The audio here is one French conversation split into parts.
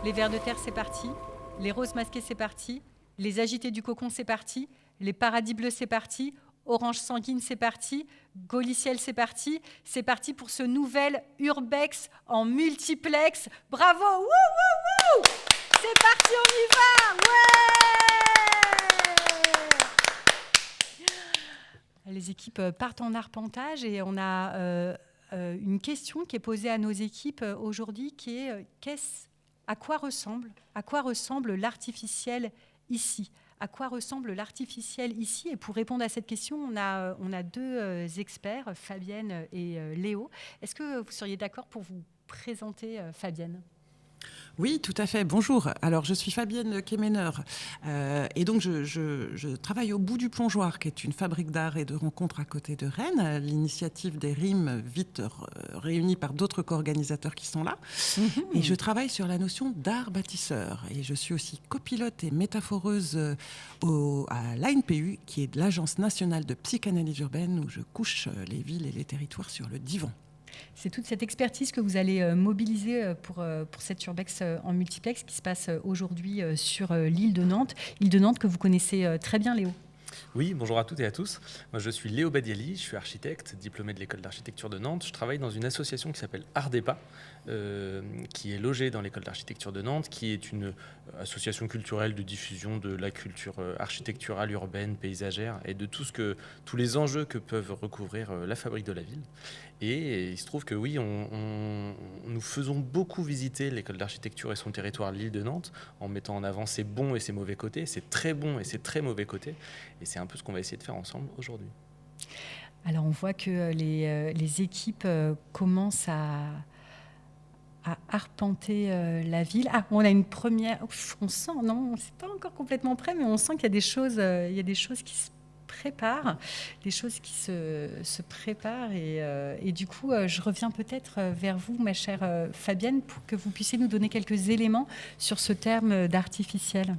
Les vers de terre, c'est parti. Les roses masquées, c'est parti. Les agités du cocon, c'est parti. Les paradis bleus, c'est parti. Orange sanguine, c'est parti. Gauliciel, c'est parti. C'est parti pour ce nouvel Urbex en multiplex. Bravo! Wouh, wouh, wouh! C'est parti, on y va! Ouais! Les équipes partent en arpentage et on a une question qui est posée à nos équipes aujourd'hui qui est à quoi ressemble l'artificiel ici? À quoi ressemble l'artificiel ici? Et pour répondre à cette question, on a deux experts, Fabienne et Léo. Est-ce que vous seriez d'accord pour vous présenter, Fabienne? Oui, tout à fait. Bonjour. Alors, je suis Fabienne Kemener et donc je travaille au Bout du Plongeoir, qui est une fabrique d'art et de rencontres à côté de Rennes, à l'initiative des rimes vite réunies par d'autres co-organisateurs qui sont là. Et je travaille sur la notion d'art bâtisseur. Et je suis aussi copilote et métaphoreuse à l'ANPU, qui est l'Agence nationale de psychanalyse urbaine, où je couche les villes et les territoires sur le divan. C'est toute cette expertise que vous allez mobiliser pour cette Urbex en multiplex qui se passe aujourd'hui sur l'île de Nantes. Île de Nantes que vous connaissez très bien, Léo. Oui, bonjour à toutes et à tous. Moi, je suis Léo Badiali, je suis architecte, diplômé de l'école d'architecture de Nantes. Je travaille dans une association qui s'appelle Ardepa, qui est logée dans l'école d'architecture de Nantes, qui est une association culturelle de diffusion de la culture architecturale, urbaine, paysagère et de tous les enjeux que peuvent recouvrir la fabrique de la ville. Et il se trouve que oui, nous faisons beaucoup visiter l'école d'architecture et son territoire, l'île de Nantes, en mettant en avant ses bons et ses mauvais côtés, ses très bons et ses très mauvais côtés. Et c'est un peu ce qu'on va essayer de faire ensemble aujourd'hui. Alors on voit que les équipes commencent à arpenter la ville. Ah, on a une première... on sent, non, c'est pas encore complètement prêt, mais on sent qu'il y a des choses qui se préparent, des choses qui se préparent. Et du coup, je reviens peut-être vers vous, ma chère Fabienne, pour que vous puissiez nous donner quelques éléments sur ce terme d'artificiel.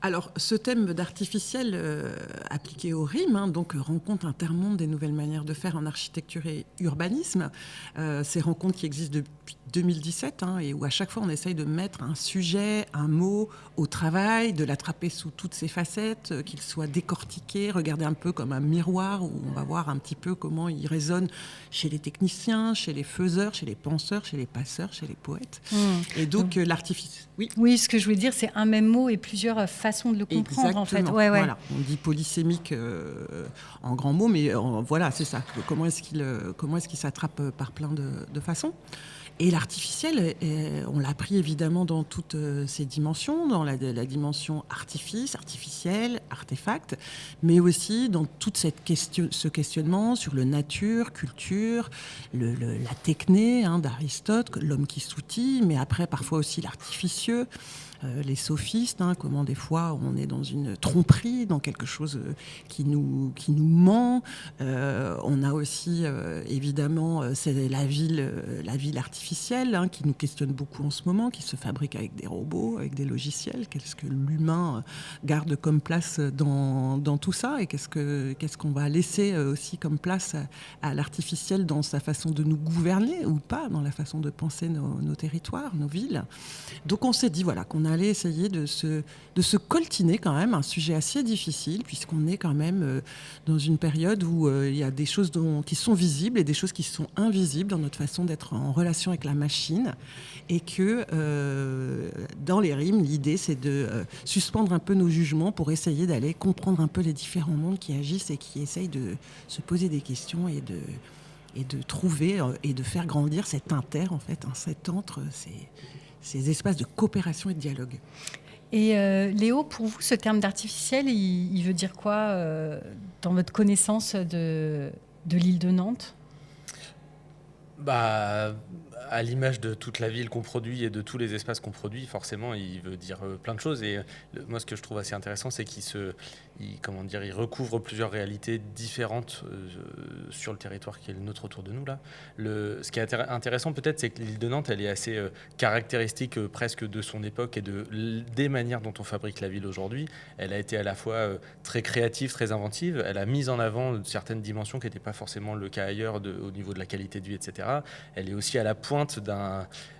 Alors, ce thème d'artificiel appliqué aux rimes, donc rencontre intermonde des nouvelles manières de faire en architecture et urbanisme, ces rencontres qui existent depuis 2017 et où à chaque fois on essaye de mettre un sujet, un mot au travail, de l'attraper sous toutes ses facettes, qu'il soit décortiqué, regardé un peu comme un miroir où on va voir un petit peu comment il résonne chez les techniciens, chez les faiseurs, chez les penseurs, chez les passeurs, chez les poètes. Et donc l'artifice... Oui, ce que je voulais dire, c'est un même mot et plusieurs façons de le comprendre. Exactement. En fait. Ouais. Voilà. On dit polysémique en grands mots, mais voilà, c'est ça. Comment est-ce qu'il s'attrape par plein de façons? Et l'artificiel, on l'a pris évidemment dans toutes ses dimensions, dans la dimension artifice, artificiel, artefact, mais aussi dans tout ce questionnement sur le nature, culture, la techné d'Aristote, l'homme qui s'outille, mais après parfois aussi l'artificieux. Les sophistes, comment des fois on est dans une tromperie, dans quelque chose qui nous ment. On a aussi évidemment c'est la ville artificielle qui nous questionne beaucoup en ce moment, qui se fabrique avec des robots, avec des logiciels. Qu'est-ce que l'humain garde comme place dans tout ça, et qu'est-ce qu'on va laisser aussi comme place à l'artificiel dans sa façon de nous gouverner ou pas, dans la façon de penser nos territoires, nos villes. Donc on s'est dit voilà qu'on allait essayer de se coltiner quand même, un sujet assez difficile, puisqu'on est quand même dans une période où il y a des choses qui sont visibles et des choses qui sont invisibles dans notre façon d'être en relation avec la machine, et que dans les rimes, l'idée c'est de suspendre un peu nos jugements pour essayer d'aller comprendre un peu les différents mondes qui agissent et qui essayent de se poser des questions et de trouver et de faire grandir cet en fait, cet entre ces espaces de coopération et de dialogue. Et Léo, pour vous, ce terme d'artificiel, il veut dire quoi dans votre connaissance de l'île de Nantes ? À l'image de toute la ville qu'on produit et de tous les espaces qu'on produit, forcément, il veut dire plein de choses. Et moi, ce que je trouve assez intéressant, c'est qu'il recouvre plusieurs réalités différentes sur le territoire qui est le nôtre autour de nous. Là. Ce qui est intéressant, peut-être, c'est que l'île de Nantes, elle est assez caractéristique presque de son époque et des manières dont on fabrique la ville aujourd'hui. Elle a été à la fois très créative, très inventive. Elle a mis en avant certaines dimensions qui n'étaient pas forcément le cas ailleurs au niveau de la qualité de vie, etc. Elle est aussi à la pointe pointe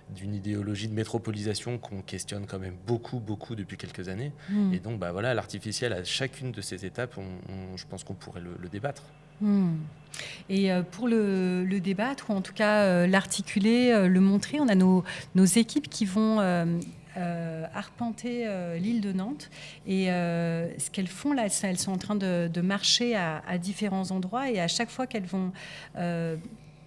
d'une idéologie de métropolisation qu'on questionne quand même beaucoup depuis quelques années. Et donc, l'artificiel, à chacune de ces étapes, je pense qu'on pourrait le débattre. Et pour le débattre, ou en tout cas l'articuler, le montrer, on a nos équipes qui vont arpenter l'île de Nantes. Et ce qu'elles font là, elles sont en train de marcher à différents endroits, et à chaque fois qu'elles vont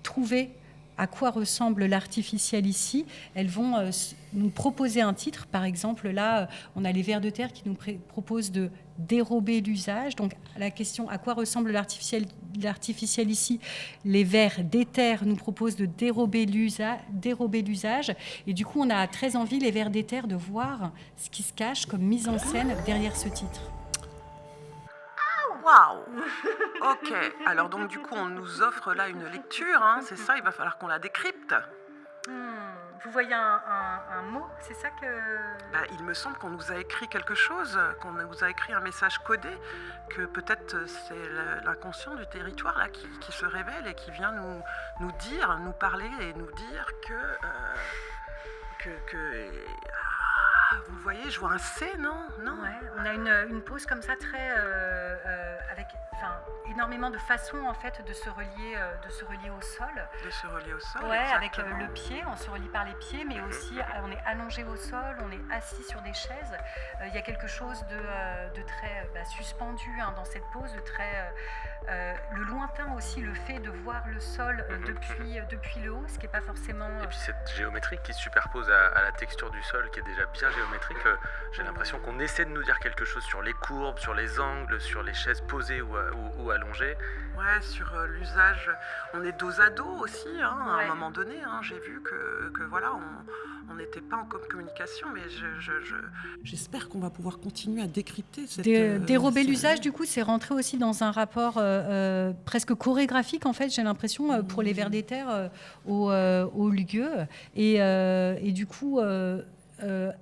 trouver à quoi ressemble l'artificiel ici, elles vont nous proposer un titre. Par exemple, là, on a les vers de terre qui nous proposent de dérober l'usage. Donc, la question à quoi ressemble l'artificiel ici, les vers d'éther nous proposent de dérober l'usage. Et du coup, on a très envie, les vers d'éther, de voir ce qui se cache comme mise en scène derrière ce titre. Waouh. Ok, alors donc du coup on nous offre là une lecture, hein, c'est ça, il va falloir qu'on la décrypte. Vous voyez un mot, c'est ça que... Il me semble qu'on nous a écrit quelque chose, qu'on nous a écrit un message codé, que peut-être c'est l'inconscient du territoire là qui se révèle et qui vient nous dire, nous parler et nous dire que vous voyez, je vois un C, non Ouais, on a une pose comme ça très avec énormément de façons en fait de se relier au sol. De se relier au sol. Ouais, avec le pied, on se relie par les pieds, mais aussi on est allongé au sol, on est assis sur des chaises. Il y a quelque chose de très suspendu dans cette pose, de très le lointain aussi, le fait de voir le sol depuis le haut, ce qui n'est pas forcément... Et puis cette géométrie qui se superpose à la texture du sol, qui est déjà bien géométrique, j'ai l'impression qu'on essaie de nous dire quelque chose sur les courbes, sur les angles, sur les chaises posées ou allongées. Ouais, sur l'usage, on est dos à dos aussi, à un moment donné, j'ai vu que voilà, on n'était pas en communication, mais j'espère qu'on va pouvoir continuer à décrypter cette... Dérober l'usage, du coup, c'est rentrer aussi dans un rapport presque chorégraphique, en fait, j'ai l'impression, pour les vers d'éther au lieu. Et du coup...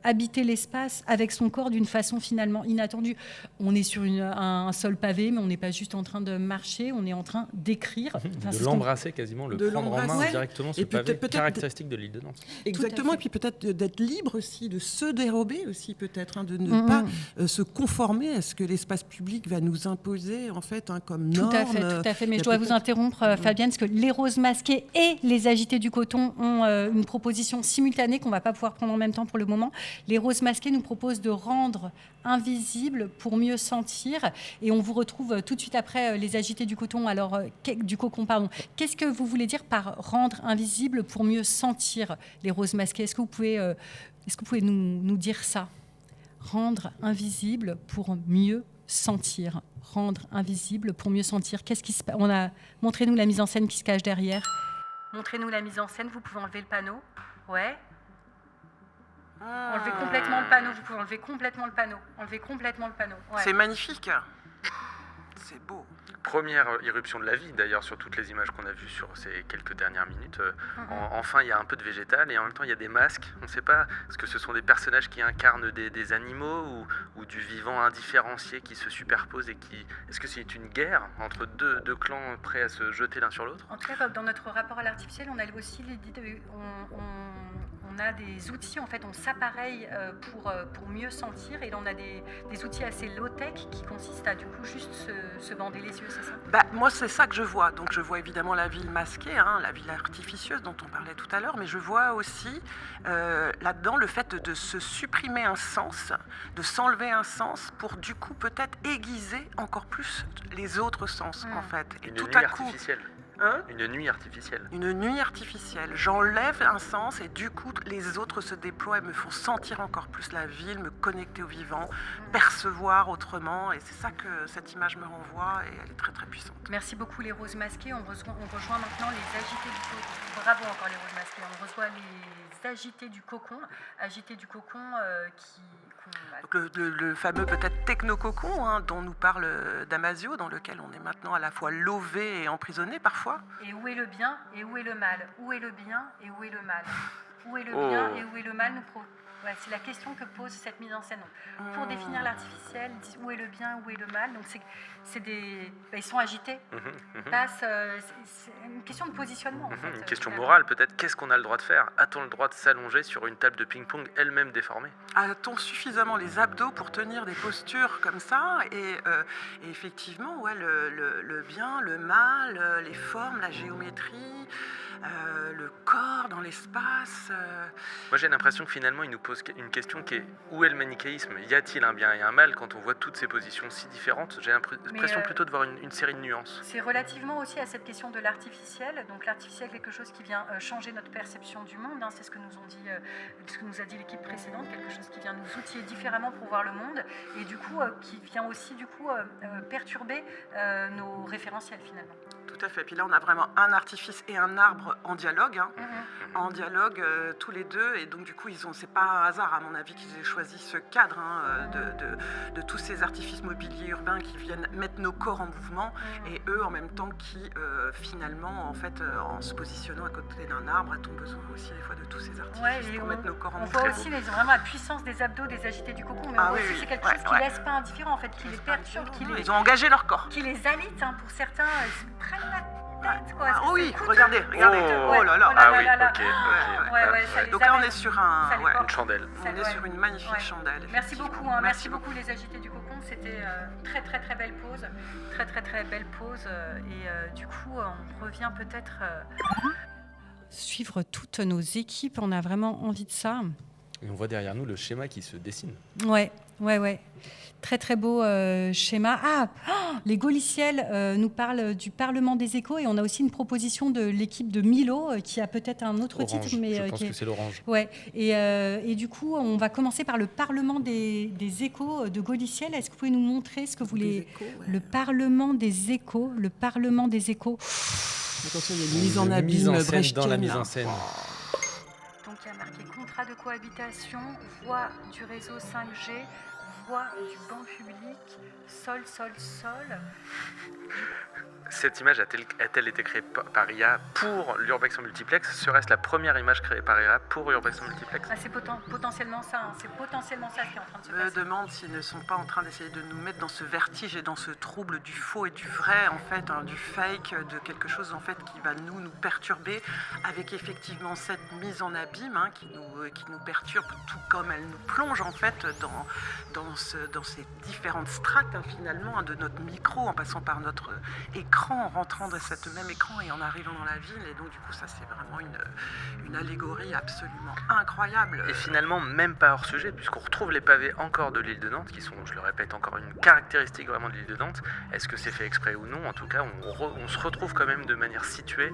habiter l'espace avec son corps d'une façon finalement inattendue. On est sur un sol pavé, mais on n'est pas juste en train de marcher, on est en train d'écrire. De l'embrasser quasiment, le prendre en main directement, ce pavé caractéristique de l'île de Nantes. Exactement, et puis peut-être d'être libre aussi, de se dérober aussi peut-être, de ne pas se conformer à ce que l'espace public va nous imposer en fait comme norme. Tout à fait, mais je dois vous interrompre Fabienne, parce que les roses masquées et les agités du coton ont une proposition simultanée qu'on ne va pas pouvoir prendre en même temps pour le moment. Les roses masquées nous proposent de rendre invisible pour mieux sentir, et on vous retrouve tout de suite après les agités du coton. Alors du cocon, pardon. Qu'est-ce que vous voulez dire par rendre invisible pour mieux sentir, les roses masquées? Est-ce que vous pouvez nous dire ça? Rendre invisible pour mieux sentir. Rendre invisible pour mieux sentir. Qu'est-ce qui se passe? Montrez-nous la mise en scène qui se cache derrière. Montrez-nous la mise en scène. Vous pouvez enlever le panneau. Ouais. Enlevez complètement le panneau. Vous pouvez enlever complètement le panneau. Enlevez complètement le panneau. Ouais. C'est magnifique. C'est beau. Première irruption de la vie, d'ailleurs, sur toutes les images qu'on a vues sur ces quelques dernières minutes. Enfin, il y a un peu de végétal et en même temps, il y a des masques. On ne sait pas, est-ce que ce sont des personnages qui incarnent des animaux ou du vivant indifférencié qui se superpose et qui... Est-ce que c'est une guerre entre deux clans prêts à se jeter l'un sur l'autre? En tout cas, dans notre rapport à l'artificiel, on a aussi on a des outils, en fait, on s'appareille pour mieux sentir, et là, on a des outils assez low-tech qui consistent à, du coup, juste se bander les yeux, c'est ça? Moi, c'est ça que je vois. Donc, je vois évidemment la ville masquée, la ville artificieuse dont on parlait tout à l'heure, mais je vois aussi là-dedans le fait de se supprimer un sens, de s'enlever un sens pour, du coup, peut-être aiguiser encore plus les autres sens, en fait. Et tout à coup... Une nuit artificielle. Une nuit artificielle. J'enlève un sens et du coup, les autres se déploient et me font sentir encore plus la ville, me connecter au vivant, percevoir autrement. Et c'est ça que cette image me renvoie et elle est très très puissante. Merci beaucoup les roses masquées. On rejoint maintenant les agités du cocon. Bravo encore les roses masquées. On reçoit les agités du cocon. Agités du cocon Donc le fameux peut-être techno-cocon dont nous parle Damasio, dans lequel on est maintenant à la fois lové et emprisonné parfois. Et où est le bien et où est le mal? Où est le bien et où est le mal? Où est le bien et où est le mal? Ouais, c'est la question que pose cette mise en scène. Donc, pour définir l'artificiel, où est le bien, où est le mal. Donc ils sont agités. C'est une question de positionnement. En fait, une question morale peut-être. Qu'est-ce qu'on a le droit de faire? A-t-on le droit de s'allonger sur une table de ping-pong elle-même déformée? A-t-on suffisamment les abdos pour tenir des postures comme ça? Et effectivement, ouais, le bien, le mal, les formes, la géométrie, le corps dans l'espace. Moi j'ai l'impression que finalement il nous pose une question qui est: où est le manichéisme? Y a-t-il un bien et un mal quand on voit toutes ces positions si différentes? J'ai l'impression plutôt de voir une série de nuances. C'est relativement aussi à cette question de l'artificiel. Donc l'artificiel, quelque chose qui vient changer notre perception du monde. C'est ce que nous a dit l'équipe précédente, quelque chose qui vient nous outiller différemment pour voir le monde, et du coup qui vient aussi perturber nos référentiels finalement. Tout à fait. Puis là, on a vraiment un artifice et un arbre en dialogue, en dialogue tous les deux. Et donc, du coup, c'est pas un hasard, à mon avis, qu'ils aient choisi ce cadre de tous ces artifices mobiliers urbains qui viennent mettre nos corps en mouvement, et eux, en même temps, qui finalement, en fait, en se positionnant à côté d'un arbre, a-t-on besoin aussi des fois de tous ces artifices pour mettre nos corps en mouvement. On voit aussi vraiment la puissance des abdos, des agités du cocon, mais aussi c'est quelque chose qui laisse pas indifférent, en fait, qui les perturbe, ils ont engagé leur corps, qui les alite, pour certains, ils se prennent la tête, quoi. Regardez. Oh là là. Ok. Donc là, on est sur une chandelle. On est sur une magnifique chandelle. Merci beaucoup, merci beaucoup les agités du cocon. C'était très très très belle pause, très belle pause. Et du coup, on revient peut-être suivre toutes nos équipes. On a vraiment envie de ça. Et on voit derrière nous le schéma qui se dessine. Ouais. Très très beau schéma. Les Gaulliciels nous parlent du Parlement des échos, et on a aussi une proposition de l'équipe de Milo qui a peut-être un autre Orange, titre, mais je pense que c'est l'orange. Ouais. Et du coup, on va commencer par le Parlement des échos de Gaulliciel. Est-ce que vous pouvez nous montrer ce que vous voulez? Le Parlement des échos, le Parlement des échos. Attention, il y a une mise en abîme dans la mise en scène. Donc il y a marqué contrat de cohabitation, voie du réseau 5G, voie du banc public, sol. Cette image a-t-elle été créée par IA pour l'Urbex en multiplex? Serait-ce la première image créée par IA pour Urbex en multiplex? C'est potentiellement ça. C'est potentiellement ça qui est en train de se passer. Je me demande s'ils ne sont pas en train d'essayer de nous mettre dans ce vertige et dans ce trouble du faux et du vrai, en fait, du fake, de quelque chose en fait qui va nous perturber, avec effectivement cette mise en abîme qui nous perturbe, tout comme elle nous plonge en fait dans ces différentes strates finalement, de notre micro, en passant par notre écran, en rentrant dans cet même écran et en arrivant dans la ville. Et donc du coup ça c'est vraiment une allégorie absolument incroyable. Et finalement même pas hors sujet, puisqu'on retrouve les pavés encore de l'île de Nantes, qui sont, je le répète, encore une caractéristique vraiment de l'île de Nantes. Est-ce que c'est fait exprès ou non? En tout cas on se retrouve quand même de manière située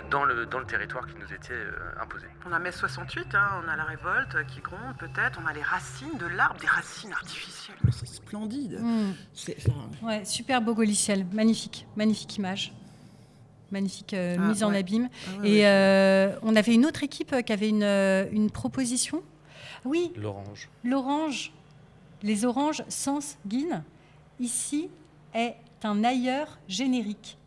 dans le territoire qui nous était imposé. On a mai 68, on a la révolte qui gronde peut-être, on a les racines de l'arbre, des racines artificielles, mais c'est splendide. Ouais, super beau Gaulliciel, magnifique image, magnifique mise en abîme. Et on avait une autre équipe qui avait une proposition. Oui, l'orange, les oranges sanguines. Ici est un ailleurs générique.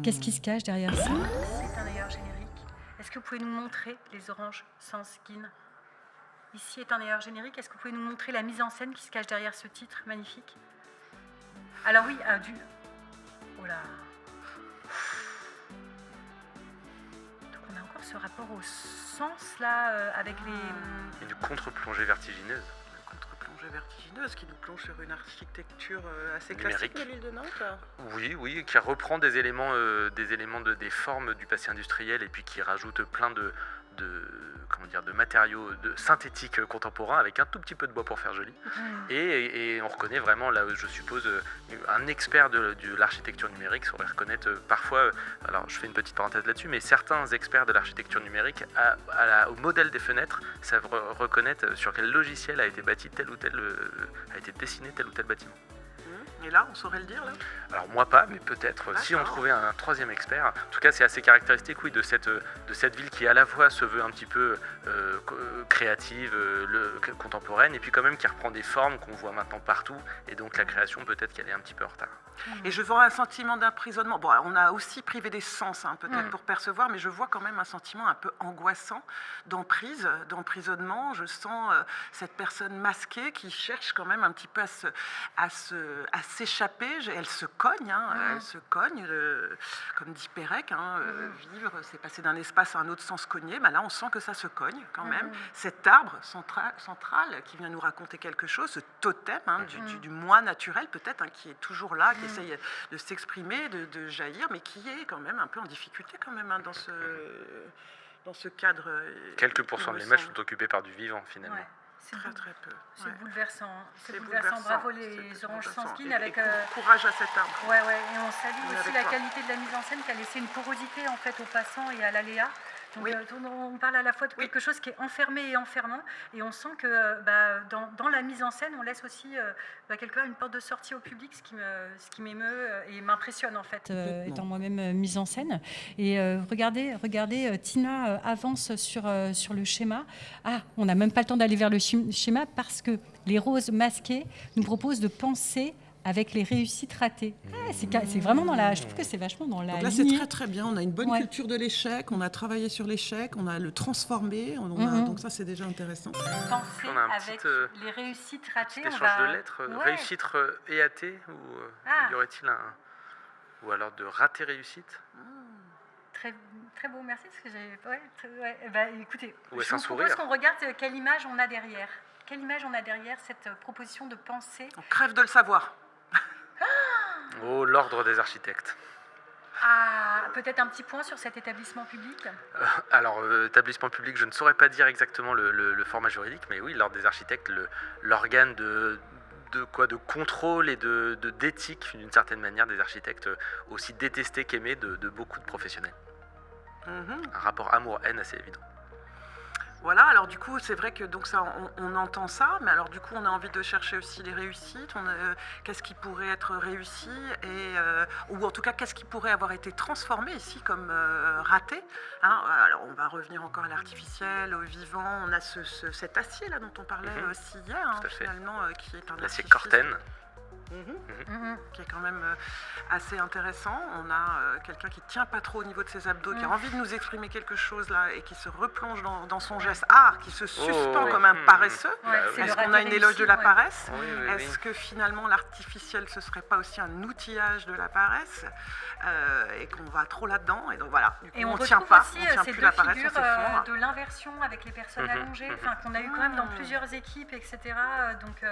Qu'est-ce qui se cache derrière ça? C'est un ailleurs générique. Est-ce que vous pouvez nous montrer les oranges sanguines? Ici est un ailleurs générique. Est-ce que vous pouvez nous montrer la mise en scène qui se cache derrière ce titre magnifique? Alors oui, Oh là. Donc on a encore ce rapport au sens là, avec les... Une contre-plongée vertigineuse. Qui nous plonge sur une architecture assez numérique. Classique de l'île de Nantes. Oui, qui reprend des éléments des formes du passé industriel, et puis qui rajoute plein de matériaux synthétiques contemporains, avec un tout petit peu de bois pour faire joli. Et on reconnaît vraiment, là, je suppose, un expert de l'architecture numérique saurait reconnaître parfois, alors je fais une petite parenthèse là-dessus, mais certains experts de l'architecture numérique, au modèle des fenêtres, savent reconnaître sur quel logiciel a été bâti a été dessiné tel ou tel bâtiment. Et là, on saurait le dire, là? Alors moi pas, mais peut-être si on trouvait un troisième expert. En tout cas, c'est assez caractéristique, oui, de cette ville qui à la fois se veut un petit peu créative, contemporaine, et puis quand même qui reprend des formes qu'on voit maintenant partout, et donc la création peut-être qu'elle est un petit peu en retard. Et je vois un sentiment d'emprisonnement. Bon, alors, on a aussi privé des sens, peut-être, pour percevoir, mais je vois quand même un sentiment un peu angoissant d'emprise, d'emprisonnement. Je sens cette personne masquée qui cherche quand même un petit peu à s'échapper. Elle se cogne, elle se cogne, comme dit Pérec, vivre, c'est passer d'un espace à un autre sans se cogner. Là, on sent que ça se cogne quand même. Cet arbre central qui vient nous raconter quelque chose, ce totem du moi naturel peut-être, qui est toujours là, qui essaye de s'exprimer, de jaillir, mais qui est quand même un peu en difficulté quand même dans ce cadre. Quelques pourcents de l'image sont occupés par du vivant finalement. Ouais. Très peu. C'est bouleversant. C'est bouleversant. Bravo les oranges sanguines avec courage à cet arbre. Ouais. Et on salue aussi la qualité de la mise en scène qui a laissé une porosité en fait aux passants et à l'aléa. Donc on parle à la fois de quelque chose qui est enfermé et enfermant, et on sent que dans la mise en scène, on laisse aussi quelque part une porte de sortie au public, ce qui m'émeut et m'impressionne en fait, étant moi-même mise en scène. Et regardez, Tina avance sur le schéma. On n'a même pas le temps d'aller vers le schéma parce que les roses masquées nous proposent de penser avec les réussites ratées. C'est vraiment je trouve que c'est vachement dans la donc là, lignée. c'est très bien. On a une bonne culture de l'échec. On a travaillé sur l'échec. On a le transformé. Donc ça, c'est déjà intéressant. Penser on a un avec les réussites ratées. Petit échange de lettres. Réussite EAT ou y aurait-il ou alors de raté réussite? Très, très beau, merci. Parce que écoutez, ou je vous propose qu'on regarde quelle image on a derrière. Quelle image on a derrière cette proposition de pensée? On crève de le savoir. L'ordre des architectes. Peut-être un petit point sur cet établissement public. Alors, établissement public, je ne saurais pas dire exactement le format juridique, mais oui, l'ordre des architectes, l'organe de contrôle et d'éthique, d'une certaine manière, des architectes, aussi détestés qu'aimés de beaucoup de professionnels. Un rapport amour-haine assez évident. Voilà, alors du coup, c'est vrai que donc ça, on entend ça, mais alors du coup, on a envie de chercher aussi les réussites, qu'est-ce qui pourrait être réussi, ou en tout cas, qu'est-ce qui pourrait avoir été transformé ici comme raté. Alors, on va revenir encore à l'artificiel, au vivant, on a cet acier là dont on parlait aussi hier, finalement, qui est un l'acier Corten. Qui est quand même assez intéressant. On a quelqu'un qui tient pas trop au niveau de ses abdos, qui a envie de nous exprimer quelque chose là et qui se replonge dans son geste qui se suspend comme un paresseux. Est-ce qu'on a une éloge de la paresse? Est-ce que finalement l'artificiel ce serait pas aussi un outillage de la paresse et qu'on va trop là-dedans, et donc voilà, du coup, et on tient pas, aussi on tient ces plus deux la paresse, figures on s'effondre. de l'inversion avec les personnes allongées, qu'on a eu quand même dans plusieurs équipes, etc. Donc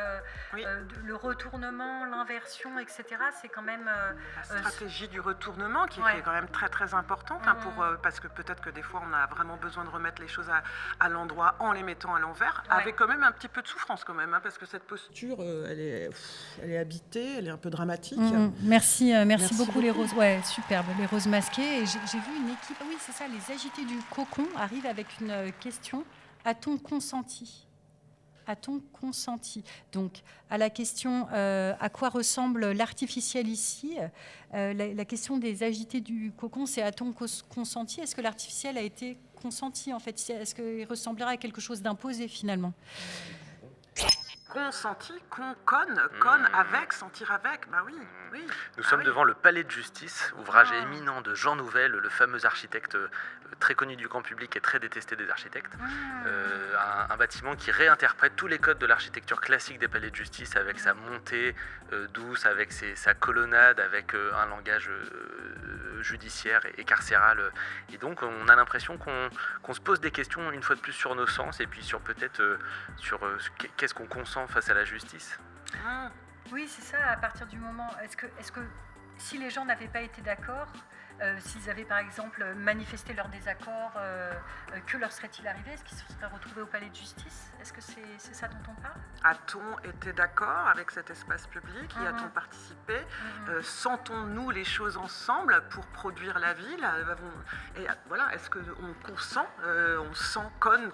le retournement, l'inversion, etc. C'est quand même la stratégie du retournement qui est quand même très très importante parce que peut-être que des fois on a vraiment besoin de remettre les choses à l'endroit en les mettant à l'envers, avec quand même un petit peu de souffrance quand même, parce que cette posture elle est habitée, elle est un peu dramatique. Merci beaucoup les roses, superbe, les roses masquées. Et j'ai vu une équipe, c'est ça, les agités du cocon arrivent avec une question: a-t-on consenti? A-t-on consenti? Donc, à la question à quoi ressemble l'artificiel ici, la question des agités du cocon, c'est a-t-on consenti? Est-ce que l'artificiel a été consenti en fait? Est-ce qu'il ressemblerait à quelque chose d'imposé finalement? Consenti, conne avec, sentir avec, oui. Nous sommes devant le Palais de Justice, ouvrage éminent de Jean Nouvel, le fameux architecte très connu du grand public et très détesté des architectes. Un bâtiment qui réinterprète tous les codes de l'architecture classique des palais de justice, avec sa montée douce, avec sa colonnade, avec un langage judiciaire et carcéral. Et donc on a l'impression qu'on se pose des questions une fois de plus sur nos sens, et puis sur peut-être sur qu'est-ce qu'on consent face à la justice. Oui, c'est ça, à partir du moment... Est-ce que si les gens n'avaient pas été d'accord, s'ils avaient par exemple manifesté leur désaccord, que leur serait-il arrivé? Est-ce qu'ils se seraient retrouvés au palais de justice? Est-ce que c'est ça dont on parle? A-t-on été d'accord avec cet espace public? Y a-t-on participé? Sentons-nous les choses ensemble pour produire la ville? Et voilà, est-ce qu'on consent? On sent conne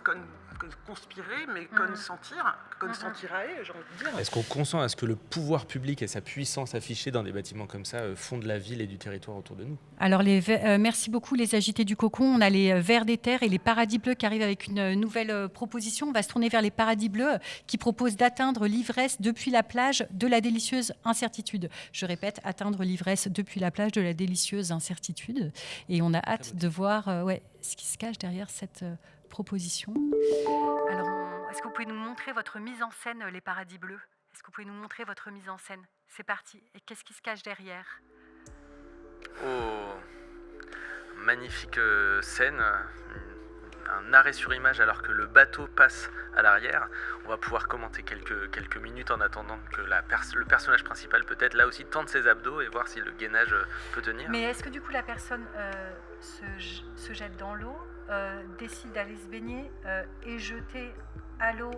conspirer, mais consentir, consentirae, j'ai envie de dire. Est-ce qu'on consent à ce que le pouvoir public et sa puissance affichée dans des bâtiments comme ça font de la ville et du territoire autour de nous? Alors, merci beaucoup les agités du cocon. On a les Vers des terres et les Paradis bleus qui arrivent avec une nouvelle proposition. On va se tourner vers les Paradis bleus qui proposent d'atteindre l'ivresse depuis la plage de la délicieuse incertitude. Je répète, atteindre l'ivresse depuis la plage de la délicieuse incertitude. Et on a hâte de voir ce qui se cache derrière cette proposition. Alors, est-ce que vous pouvez nous montrer votre mise en scène, les Paradis bleus? Est-ce que vous pouvez nous montrer votre mise en scène? C'est parti. Et qu'est-ce qui se cache derrière? Oh, magnifique scène, un arrêt sur image alors que le bateau passe à l'arrière. On va pouvoir commenter quelques minutes en attendant que le personnage principal peut-être là aussi tente ses abdos et voir si le gainage peut tenir. Mais est-ce que du coup la personne se jette dans l'eau, décide d'aller se baigner, est jetée à l'eau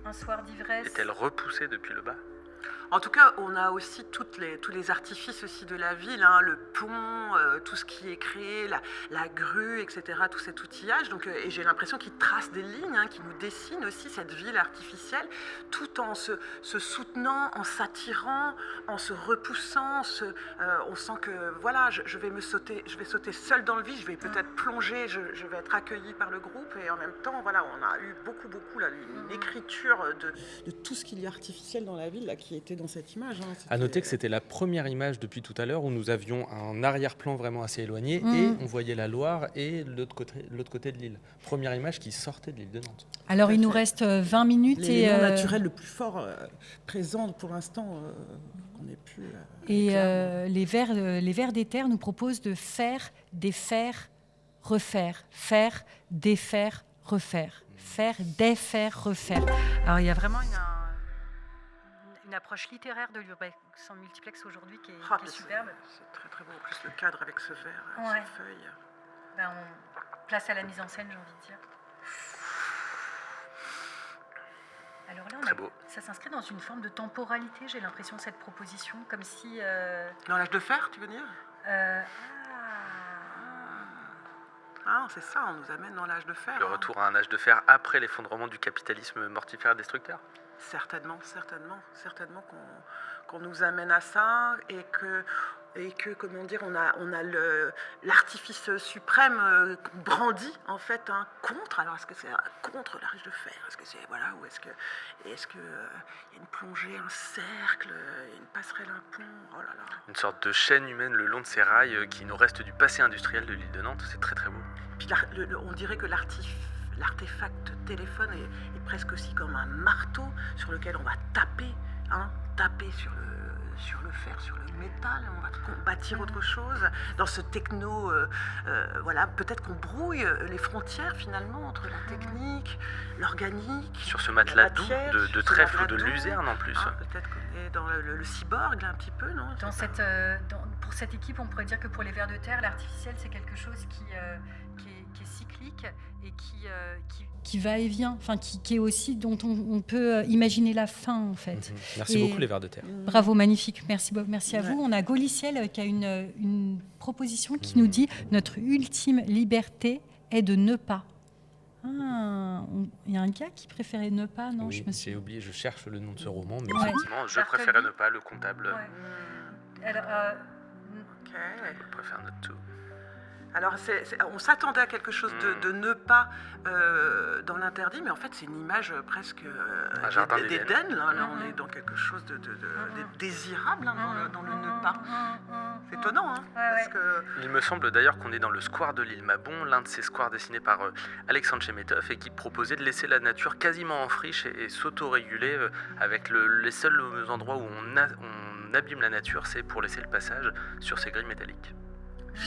un soir d'ivresse? Est-elle repoussée depuis le bas? En tout cas, on a aussi tous les artifices aussi de la ville, hein, le pont, tout ce qui est créé, la grue, etc., tout cet outillage. Donc, et j'ai l'impression qu'ils tracent des lignes, hein, qui nous dessinent aussi cette ville artificielle, tout en se soutenant, en s'attirant, en se repoussant. On sent que voilà, je vais sauter seule dans le vide, je vais peut-être plonger, je vais être accueillie par le groupe, et en même temps, voilà, on a eu beaucoup là, une écriture de tout ce qu'il y a artificiel dans la ville là, qui était dans cette image. Hein. À noter que c'était la première image depuis tout à l'heure où nous avions un arrière-plan vraiment assez éloigné et on voyait la Loire et l'autre côté de l'île. Première image qui sortait de l'île de Nantes. Alors il nous reste 20 minutes. L'élément naturel le plus fort présent pour l'instant qu'on ait pu... les Vers des terres nous proposent de faire, défaire, refaire. Faire, défaire, refaire. Faire, défaire, refaire. Alors il y a vraiment une approche littéraire de l'urbex en multiplex aujourd'hui qui est superbe. C'est très très beau, en plus le cadre avec ce verre, ces feuilles. On place à la mise en scène, j'ai envie de dire. Alors là, ça s'inscrit dans une forme de temporalité, j'ai l'impression, cette proposition, comme si... Dans l'âge de fer, tu veux dire? C'est ça, on nous amène dans l'âge de fer. Le retour à un âge de fer après l'effondrement du capitalisme mortifère et destructeur. Certainement qu'on nous amène à ça et que comment dire, on a l'artifice suprême brandi en fait contre. Alors est-ce que c'est contre l'âge de fer? Est-ce que c'est ou est-ce que y a une plongée, un cercle, une passerelle, un pont? Oh là là. Une sorte de chaîne humaine le long de ces rails qui nous reste du passé industriel de l'île de Nantes. C'est très très beau. Puis on dirait que l'artefact téléphone est presque aussi comme un marteau sur lequel on va taper sur le fer, sur le métal, on va bâtir autre chose. Dans ce techno, peut-être qu'on brouille les frontières finalement entre la technique, l'organique. Sur ce matelas doux de trèfle ou de luzerne en plus. Peut-être qu'on est dans le cyborg là, un petit peu, non? Pour cette équipe, on pourrait dire que pour les Vers de terre, l'artificiel c'est quelque chose qui est cyclique et qui va et vient, qui est aussi dont on peut imaginer la fin en fait. Merci beaucoup les Vers de terre. Bravo, magnifique, merci à vous. On a Gauliciel qui a une proposition qui nous dit notre ultime liberté est de ne pas. Il y a un gars qui préférait ne pas, non? Oui, j'ai oublié, je cherche le nom de ce roman, mais effectivement, je préférais ne pas, le comptable. Alors, Je préfère not to. Alors, on s'attendait à quelque chose de ne pas dans l'interdit, mais en fait, c'est une image presque d'Éden. Là, on est dans quelque chose de désirable dans le ne pas. C'est étonnant, parce que... Il me semble d'ailleurs qu'on est dans le square de l'île Mabon, l'un de ces squares dessinés par Alexandre Chemetov, et qui proposait de laisser la nature quasiment en friche et s'auto-réguler avec les seuls endroits où on abîme la nature, c'est pour laisser le passage sur ces grilles métalliques.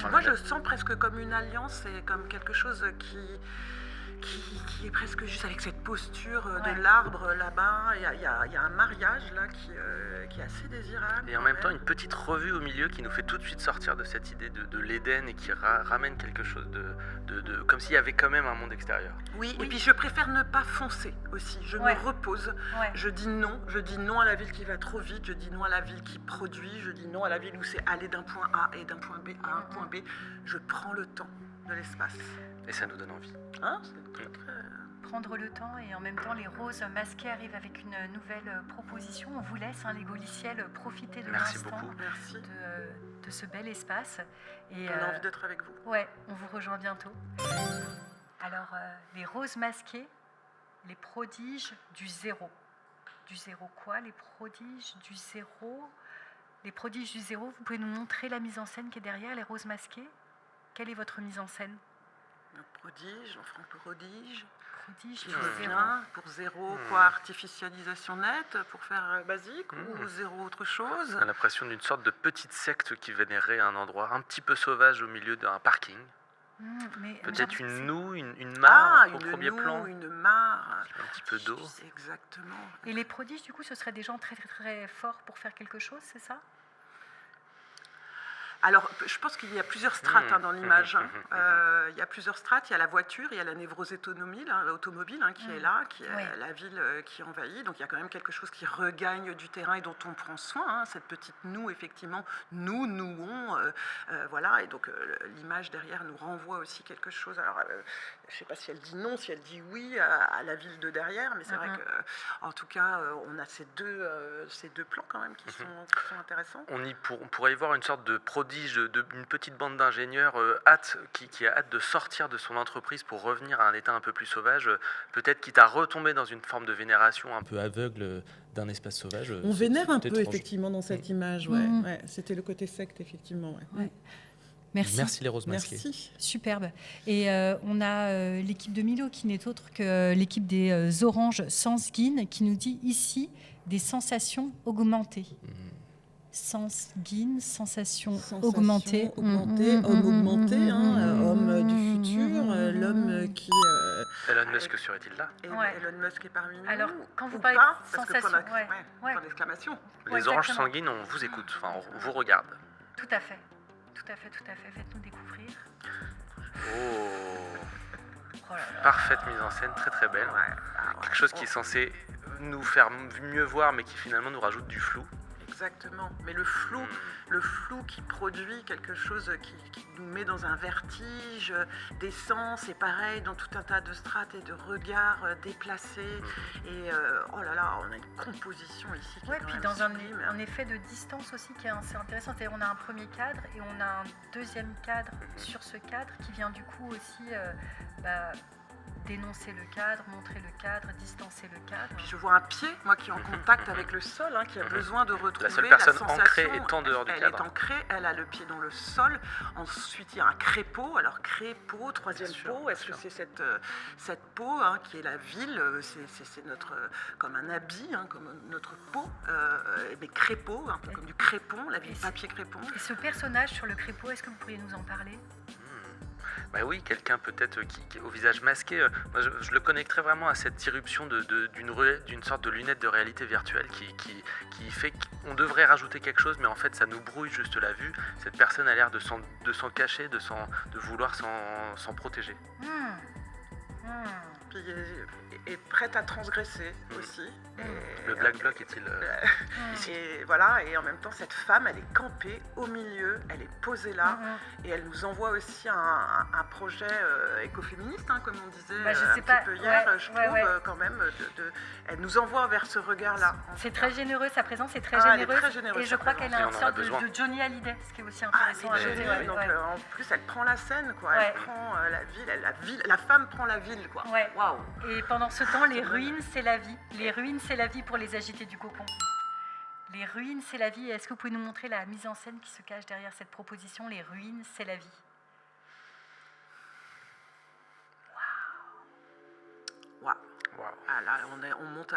Moi, je sens presque comme une alliance et comme quelque chose qui est presque juste avec cette posture de l'arbre là-bas. Il y a un mariage là qui est assez désirable. Et en même temps, une petite revue au milieu qui nous fait tout de suite sortir de cette idée de l'Éden et qui ramène quelque chose de comme s'il y avait quand même un monde extérieur. Oui, et puis je préfère ne pas foncer aussi. Je me repose. Je dis non à la ville qui va trop vite. Je dis non à la ville qui produit. Je dis non à la ville où c'est aller d'un point A et d'un point B à un point B. Je prends le temps de l'espace. Et ça nous donne envie. C'est très... prendre le temps et en même temps les roses masquées arrivent avec une nouvelle proposition. On vous laisse, les Gauliciels, profiter de Merci l'instant beaucoup. Merci. de ce bel espace. Et On a envie d'être avec vous. ouais, on vous rejoint bientôt. Alors, les roses masquées, les prodiges du zéro. Du zéro quoi? Les prodiges du zéro. Les prodiges du zéro, vous pouvez nous montrer la mise en scène qui est derrière les roses masquées? Quelle est votre mise en scène? Un prodige, on fera un prodige. Prodige Qui du zéro. revient pour zéro, quoi, artificialisation nette, pour faire basique, ou zéro autre chose. On a l'impression d'une sorte de petite secte qui vénérait un endroit un petit peu sauvage au milieu d'un parking. Mais Peut-être une noue, une mare au une premier noue, plan. une mare. Un petit peu d'eau. Exactement. Et les prodiges, du coup, ce seraient des gens très très très forts pour faire quelque chose, c'est ça? Alors, je pense qu'il y a plusieurs strates dans l'image. Il y a plusieurs strates. Il y a la voiture, il y a la névrose automobile qui est là, qui est la ville qui envahit. Donc, il y a quand même quelque chose qui regagne du terrain et dont on prend soin. Cette petite noue, effectivement, nous nouons. Voilà. Et donc, l'image derrière nous renvoie aussi quelque chose. Alors, je ne sais pas si elle dit non, si elle dit oui à la ville de derrière. Mais c'est vrai qu'en tout cas, on a ces deux plans quand même qui sont intéressants. On pourrait y voir une sorte de prodige, une petite bande d'ingénieurs qui a hâte de sortir de son entreprise pour revenir à un état un peu plus sauvage, peut-être quitte à retomber dans une forme de vénération un peu aveugle d'un espace sauvage. On vénère un peu, étrange. effectivement, dans cette image. C'était le côté secte, effectivement. Merci les roses masquées. Merci. Superbe. Et on a l'équipe de Milo qui n'est autre que l'équipe des Oranges Sensguin qui nous dit ici des sensations augmentées. Sensguin, sensations augmentées. Homme augmenté, homme du futur, l'homme qui... Elon Musk serait-il là? Elon Musk est parmi nous. Alors, quand vous ou parlez pas, de parce que sensations, point d'exclamation. Les oranges sanguines, on vous écoute, enfin, on vous regarde. Tout à fait. Faites-nous découvrir. Oh là là. Parfaite mise en scène, très très belle. Quelque chose qui est censé nous faire mieux voir, mais qui finalement nous rajoute du flou. Exactement, mais le flou qui produit quelque chose qui nous met dans un vertige d'essence, et pareil dans tout un tas de strates et de regards déplacés. Et oh là là, on a une composition ici qui est quand puis même dans sublime. un effet de distance aussi qui est assez intéressant. C'est-à-dire on a un premier cadre et on a un deuxième cadre sur ce cadre qui vient du coup aussi dénoncer le cadre, montrer le cadre, distancer le cadre. Puis je vois un pied, moi, qui est en contact avec le sol, qui a besoin de retrouver la seule personne sensation. ancrée est en dehors du cadre. Elle est ancrée, elle a le pied dans le sol. Ensuite, il y a un crépeau. Alors, crépeau, troisième peau. Est-ce que c'est cette peau qui est la ville? C'est notre, comme un habit, comme notre peau. Mais crépeau, un peu comme du crépon, la ville papier crépon. Et ce personnage sur le crépeau, est-ce que vous pourriez nous en parler? Oui, quelqu'un peut-être qui au visage masqué. Moi, je le connecterais vraiment à cette irruption d'une sorte de lunette de réalité virtuelle qui fait qu'on devrait rajouter quelque chose, mais en fait ça nous brouille juste la vue. Cette personne a l'air de s'en cacher, de vouloir s'en protéger. Puis est prête à transgresser aussi. Le Black Bloc est-il ici? Et voilà, et en même temps, cette femme, elle est campée au milieu, elle est posée là, et elle nous envoie aussi un projet écoféministe, comme on disait je sais pas. Peu hier, je trouve quand même. Elle nous envoie vers ce regard-là. C'est très généreux, sa présence est très elle est généreuse. très généreuse, et je crois qu'elle a une sorte de Johnny Hallyday, ce qui est aussi intéressant à noter. Donc en plus, elle prend la scène, quoi. Elle prend la ville, la femme prend la ville, quoi. Waouh. Et pendant ce temps, les ruines, c'est la vie. Les ruines, c'est la vie pour les agités du cocon. Les ruines, c'est la vie. Est-ce que vous pouvez nous montrer la mise en scène qui se cache derrière cette proposition? Les ruines, c'est la vie. Waouh. Là, on monte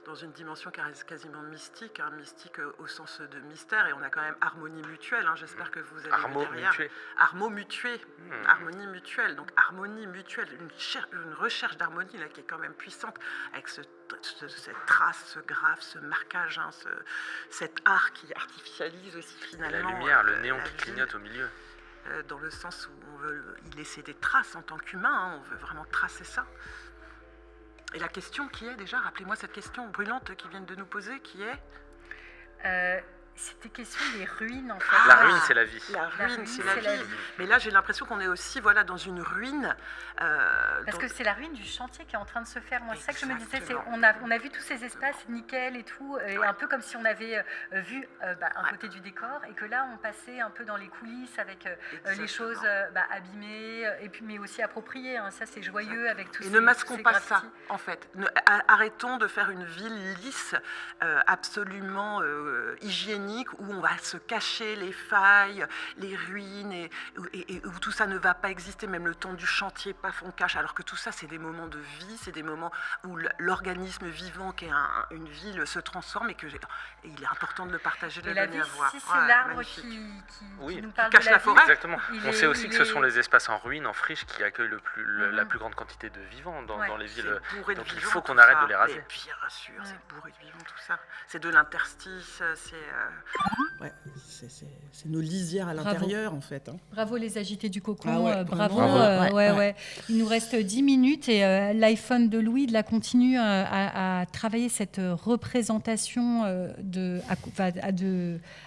dans une dimension quasiment mystique, mystique au sens de mystère, et on a quand même harmonie mutuelle. J'espère que vous avez vu derrière. Harmonie mutuelle. Donc harmonie mutuelle, une recherche d'harmonie là qui est quand même puissante, avec cette trace, ce graphe, ce marquage, cet art qui artificialise aussi finalement. La lumière, le néon qui clignote au milieu. Dans le sens où on veut y laisser des traces en tant qu'humain, on veut vraiment tracer ça. Et la question qui est déjà, rappelez-moi cette question brûlante qu'ils viennent de nous poser, qui est C'était question des ruines, en fait. La ruine, c'est la vie. La ruine, ruine, c'est la c'est la vie. vie. Mais là, j'ai l'impression qu'on est aussi dans une ruine. Parce que c'est la ruine du chantier qui est en train de se faire. Moi, c'est ça que je me disais, Exactement. on a vu tous ces espaces nickel et tout, et un peu comme si on avait vu un côté du décor, et que là, on passait un peu dans les coulisses avec les choses abîmées, et puis, mais aussi appropriées. Hein. Ça, c'est joyeux avec tout ça. Et ne masquons pas ça, en fait. Arrêtons de faire une ville lisse, absolument hygiénique, où on va se cacher les failles, les ruines, et où tout ça ne va pas exister, même le temps du chantier, paf, on cache, alors que tout ça, c'est des moments de vie, c'est des moments où l'organisme vivant, qui est une ville, se transforme, et il est important de le partager, de et le la donner vie, à voir. si c'est l'arbre Magnifique. qui nous parle cache de la vie, forêt. Exactement. Il On est- sait aussi il que ce est- sont les espaces en ruine, en friche, qui accueillent la plus grande quantité de vivants dans les villes. C'est bourré de Donc il vivants, faut qu'on tout arrête ça. de les raser. Et bien sûr, c'est bourré de vivants, tout ça. C'est de l'interstice, c'est nos lisières à Bravo. l'intérieur, en fait. Bravo les agités du cocon, Ah ouais, bravo. vraiment. Ouais. Il nous reste 10 minutes et l'iPhone de Louis là, continue à travailler cette représentation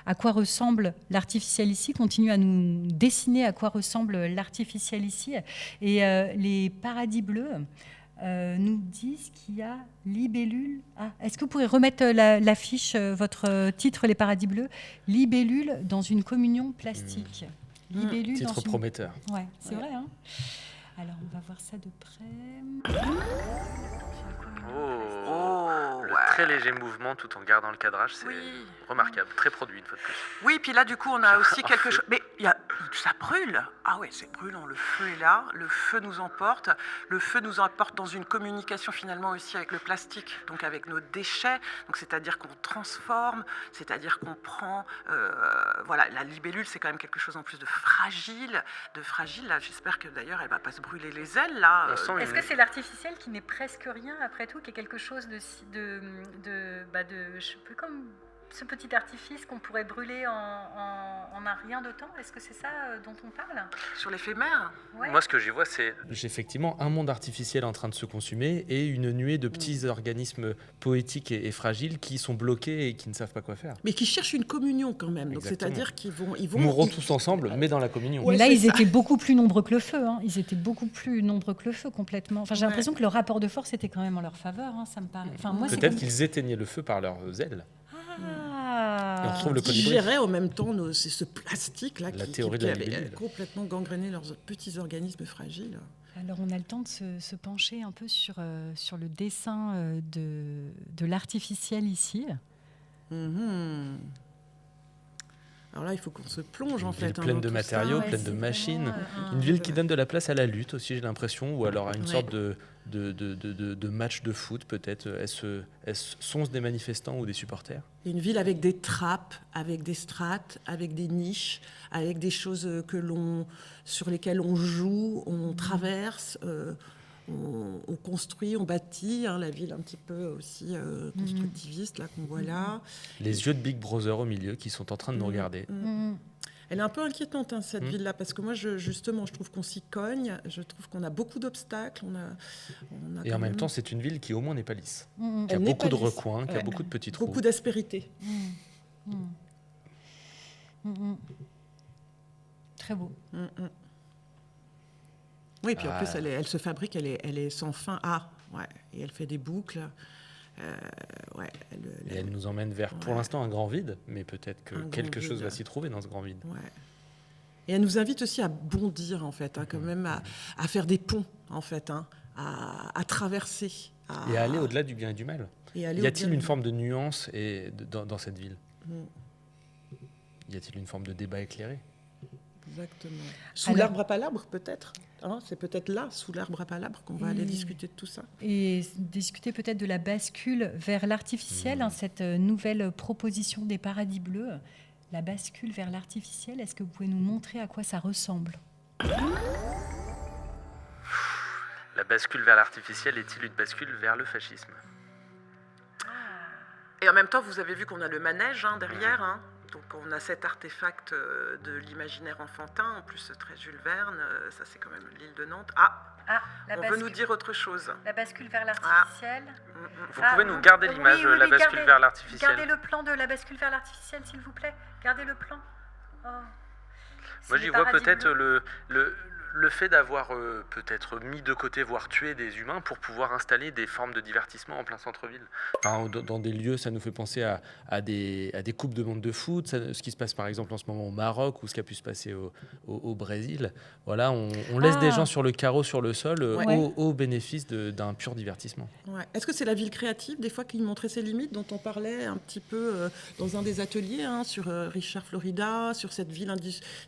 à quoi ressemble l'artificiel ici, continue à nous dessiner à quoi ressemble l'artificiel ici. Et les paradis bleus nous disent qu'il y a libellule. Est-ce que vous pourrez remettre l'affiche, votre titre, les paradis bleus, libellule dans une communion plastique. Libellule Titre dans une... prometteur. Ouais, c'est vrai. Hein. Alors, on va voir ça de près. Le Très léger mouvement tout en gardant le cadrage, c'est remarquable. Très produit, une fois de plus. Oui, puis là, du coup, on a aussi quelque chose. Mais ça brûle. Ah ouais, c'est brûlant. Le feu est là. Le feu nous emporte. Le feu nous emporte dans une communication finalement aussi avec le plastique, donc avec nos déchets. Donc, c'est-à-dire qu'on transforme, c'est-à-dire qu'on prend. La libellule, c'est quand même quelque chose en plus de fragile. Là, j'espère que d'ailleurs, elle va pas se brûler les ailes là. Est-ce que c'est l'artificiel qui n'est presque rien après tout, qui est quelque chose comme ce petit artifice qu'on pourrait brûler en un rien de temps? Est-ce que c'est ça dont on parle? Sur l'éphémère. Ouais. Moi, ce que j'y vois, c'est effectivement un monde artificiel en train de se consumer et une nuée de petits organismes poétiques et fragiles qui sont bloqués et qui ne savent pas quoi faire. Mais qui cherchent une communion quand même. Donc, Exactement. c'est-à-dire qu'ils vont. Mourront tous ensemble, mais dans la communion. Mais là, c'est ils ça. étaient beaucoup plus nombreux que le feu. Hein. Ils étaient beaucoup plus nombreux que le feu, complètement. Enfin, j'ai l'impression que le rapport de force était quand même en leur faveur. Hein, ça me paraît. Enfin, moi, Peut-être qu'ils éteignaient le feu par leurs ailes. Et on retrouve le qui colibri. géraient en même temps c'est ce plastique là La qui théorie de la avait libellule. complètement gangréné leurs petits organismes fragiles. Alors, on a le temps de se pencher un peu sur le dessin de l'artificiel ici. Mhm. Alors là, il faut qu'on se plonge en Une ville fait. pleine dans de tout matériaux, ça. pleine de c'est machines. vraiment Une ville qui donne de la place à la lutte aussi, j'ai l'impression, ou alors à une Ouais. sorte de match de foot peut-être. Sont-ce des manifestants ou des supporters? Une ville avec des trappes, avec des strates, avec des niches, avec des choses sur lesquelles on joue, on traverse, on construit, on bâtit. Hein, la ville un petit peu aussi constructiviste là qu'on voit là. Les yeux de Big Brother au milieu qui sont en train de nous regarder. Elle est un peu inquiétante, hein, cette ville-là, parce que moi, justement, je trouve qu'on s'y cogne, je trouve qu'on a beaucoup d'obstacles. Et en même temps, c'est une ville qui au moins n'est pas lisse. Qui a Elle n'est beaucoup de pas lisse. recoins, qui a Ouais. beaucoup de petits trous. beaucoup d'aspérité. Très beau. Oui, puis en plus, elle se fabrique, elle est sans fin. Et elle fait des boucles. Et elle nous emmène vers, pour l'instant, un grand vide, mais peut-être que Un grand quelque chose vide. va s'y trouver dans ce grand vide. Ouais. Et elle nous invite aussi à bondir, en fait, hein, quand même, à faire des ponts, en fait, hein, à traverser. Et à aller au-delà du bien et du mal. Et aller Y a-t-il au-delà une du- forme de nuance dans cette ville? Y a-t-il une forme de débat éclairé? Exactement. Sous Alors- l'arbre à palabre, peut-être. Hein, c'est peut-être là, sous l'arbre à palabre, qu'on va aller discuter de tout ça. Et discuter peut-être de la bascule vers l'artificiel, hein, cette nouvelle proposition des paradis bleus. La bascule vers l'artificiel, est-ce que vous pouvez nous montrer à quoi ça ressemble? La bascule vers l'artificiel est-il une bascule vers le fascisme? Et en même temps, vous avez vu qu'on a le manège derrière. Hein. Donc on a cet artefact de l'imaginaire enfantin. En plus, très Jules Verne. Ça, c'est quand même l'île de Nantes. Ah, On veut nous dire autre chose. La bascule vers l'artificiel. Vous pouvez nous garder l'image de la bascule vers l'artificiel. Gardez le plan de la bascule vers l'artificiel, s'il vous plaît. Gardez le plan. Oh. Moi, j'y vois peut-être le fait d'avoir peut-être mis de côté, voire tué des humains pour pouvoir installer des formes de divertissement en plein centre-ville. Enfin, dans des lieux, ça nous fait penser à des coupes de monde de foot, ce qui se passe par exemple en ce moment au Maroc ou ce qui a pu se passer au Brésil. Voilà, on laisse des gens sur le carreau, sur le sol, au bénéfice d'un pur divertissement. Ouais. Est-ce que c'est la ville créative, des fois, qui montrait ses limites, dont on parlait un petit peu dans un des ateliers, sur Richard Florida, sur cette ville,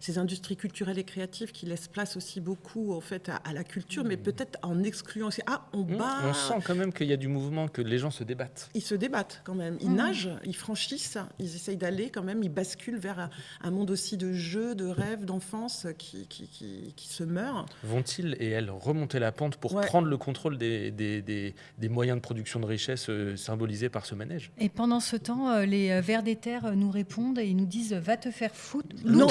ces industries culturelles et créatives qui laissent place aussi beaucoup en fait à la culture, mais peut-être en excluant aussi. On sent quand même qu'il y a du mouvement, que les gens se débattent. Ils se débattent quand même. Ils nagent, ils franchissent, ils essayent d'aller quand même, ils basculent vers un monde aussi de jeux, de rêves, d'enfance qui se meurt. Vont-ils et elles remonter la pente pour prendre le contrôle des moyens de production de richesse symbolisés par ce manège? Et pendant ce temps, les vers des terres nous répondent et nous disent « va te faire foutre ». Non.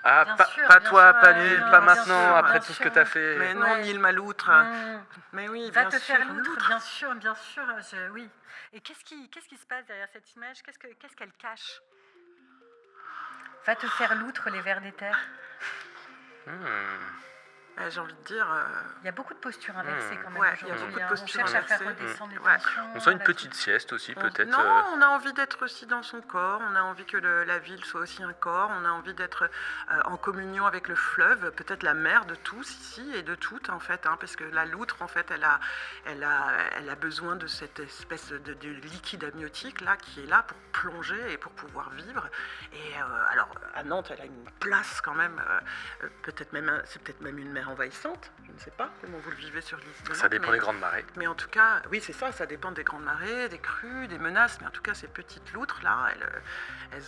Ah, pas toi, pas maintenant, après tout ce que tu as fait. Mais non, Nil Maloutre. Mais oui, va te faire loutre, bien sûr. Oui. Et qu'est-ce qui se passe derrière cette image? Qu'est-ce qu'elle cache? Va te faire loutre, les vers des terres. J'ai envie de dire... Il y a beaucoup de postures inversées quand même il y a beaucoup de On postures cherche à faire redescendre les tensions. On sent une petite sieste aussi, peut-être. Non, on a envie d'être aussi dans son corps. On a envie que la ville soit aussi un corps. On a envie d'être en communion avec le fleuve, peut-être la mère de tous ici et de toutes, en fait. Parce que la loutre, en fait, elle a besoin de cette espèce de liquide amniotique là, qui est là pour plonger et pour pouvoir vivre. Et alors, à Nantes, elle a une place quand même. C'est peut-être même une mer envahissante, je ne sais pas comment vous le vivez sur l'île. Ça dépend des grandes marées. Mais en tout cas, oui, c'est ça dépend des grandes marées, des crues, des menaces, mais en tout cas, ces petites loutres là,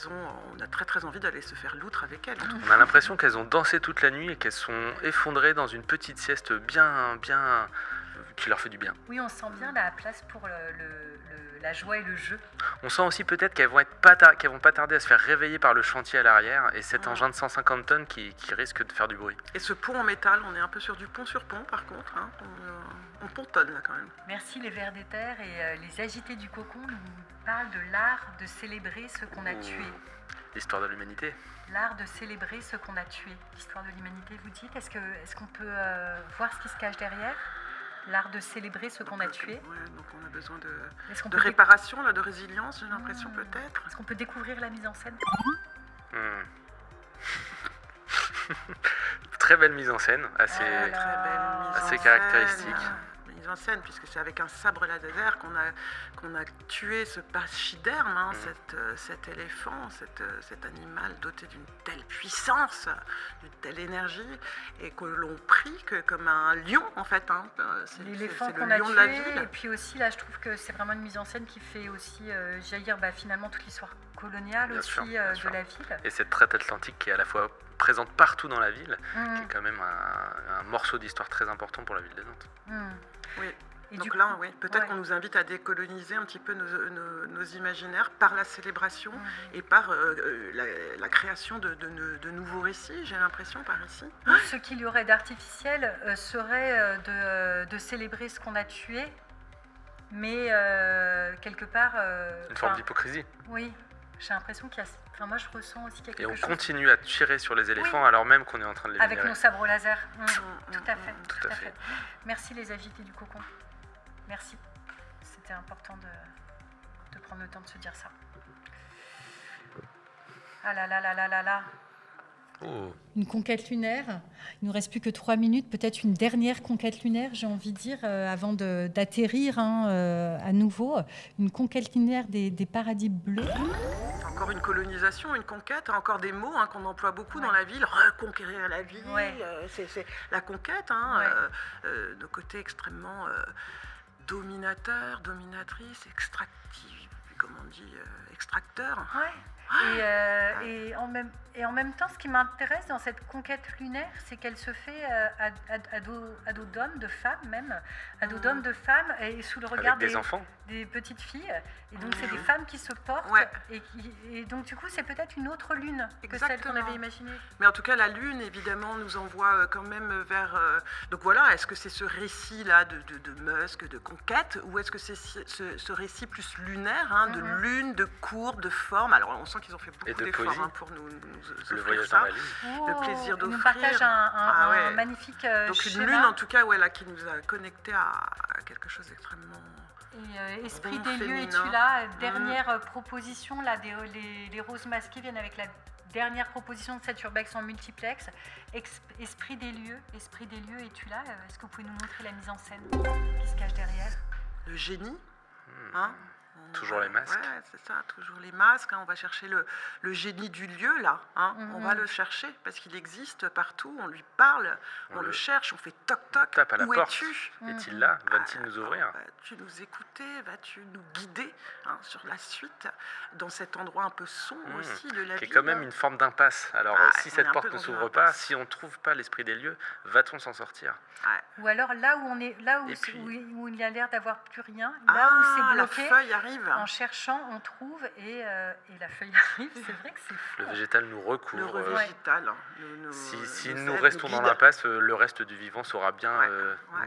on a très très envie d'aller se faire loutre avec elles. On a l'impression qu'elles ont dansé toute la nuit et qu'elles sont effondrées dans une petite sieste bien qui leur fait du bien. Oui, on sent bien la place pour la joie et le jeu. On sent aussi peut-être qu'elles vont pas tarder à se faire réveiller par le chantier à l'arrière et cet engin de 150 tonnes qui risque de faire du bruit. Et ce pont en métal, on est un peu sur du pont sur pont par contre. On pontonne là quand même. Merci les vers des terres et les agités du cocon nous parlent de l'art de célébrer ce qu'on a tué. L'histoire de l'humanité. L'art de célébrer ce qu'on a tué. L'histoire de l'humanité, vous dites. Est-ce qu'on peut voir ce qui se cache derrière? L'art de célébrer ce qu'on a tué. Donc on a besoin de réparation, de résilience, j'ai l'impression peut-être. Est-ce qu'on peut découvrir la mise en scène? Très belle mise en scène, assez caractéristique. Mise en scène, puisque c'est avec un sabre laser qu'on a tué ce pachyderme, cet éléphant, cet animal doté d'une telle puissance, d'une telle énergie, et que l'on prie comme un lion en fait. C'est l'éléphant qu'on le a lion tué, de la ville. Et puis aussi là, je trouve que c'est vraiment une mise en scène qui fait aussi jaillir finalement toute l'histoire coloniale bien sûr. De la ville. Et cette traite atlantique qui est à la fois présente partout dans la ville, qui est quand même un morceau d'histoire très important pour la ville de Nantes. Oui. Et donc là, peut-être qu'on nous invite à décoloniser un petit peu nos imaginaires par la célébration et par la création de nouveaux récits, j'ai l'impression, par ici. Ce qu'il y aurait d'artificiel serait de célébrer ce qu'on a tué, mais quelque part... une forme d'hypocrisie. Oui, j'ai l'impression qu'il y a... Enfin, moi, je ressens aussi quelque chose. Et on continue à tirer sur les éléphants alors même qu'on est en train de les avec nos sabres laser. Tout à fait. Merci les agités du cocon. Merci. C'était important de prendre le temps de se dire ça. Ah là là là là là là. Oh. Une conquête lunaire. Il ne nous reste plus que 3 minutes. Peut-être une dernière conquête lunaire, j'ai envie de dire, avant d'atterrir à nouveau. Une conquête lunaire des paradis bleus. Encore une colonisation, une conquête, encore des mots qu'on emploie beaucoup dans la ville. Reconquérir la ville, c'est la conquête. De côté extrêmement dominateur, dominatrice, extractive, comment on dit, extracteur. Et en même Et en même temps, ce qui m'intéresse dans cette conquête lunaire, c'est qu'elle se fait à dos d'hommes, de femmes même, à dos d'hommes, de femmes, et sous le regard Avec des enfants. des petites filles. Et donc, c'est des femmes qui se portent. Et donc, du coup, c'est peut-être une autre lune que celle qu'on avait imaginée. Mais en tout cas, la lune, évidemment, nous envoie quand même vers... Donc voilà, est-ce que c'est ce récit-là de Musk, de conquête, ou est-ce que c'est ce récit plus lunaire, de lune, de courbe, de forme? Alors, on sent qu'ils ont fait beaucoup d'efforts pour nous le offrir voyage ça. dans la lune. Le plaisir d'offrir. Ils nous partagent un magnifique Donc schéma. une lune, en tout cas, là, qui nous a connectés à quelque chose d'extrêmement... Et Esprit des lieux, es-tu là? Dernière proposition, là, les roses masquées viennent avec la dernière proposition de cette urbex en multiplex. Esprit des lieux, es-tu là? Est-ce que vous pouvez nous montrer la mise en scène qui se cache derrière? Le génie, Toujours les masques. Ouais, c'est ça, toujours les masques. On va chercher le génie du lieu, là. On va le chercher parce qu'il existe partout. On lui parle, on le cherche, on fait toc-toc. On tape à la Où porte. es-tu? Est-il là? Va-t-il nous ouvrir? Vas-tu nous écouter? Vas-tu nous guider sur la suite dans cet endroit un peu sombre aussi de la vie? Qui est quand même une forme d'impasse. Alors, si cette porte ne s'ouvre pas, si on ne trouve pas l'esprit des lieux, va-t-on s'en sortir? Ou alors là où on est, où il y a l'air d'avoir plus rien, là où c'est bloqué, la feuille arrive. En cherchant, on trouve et la feuille arrive. C'est vrai que c'est fou. Le végétal nous recouvre. Le végétal. Si nous restons dans l'impasse, le reste du vivant saura bien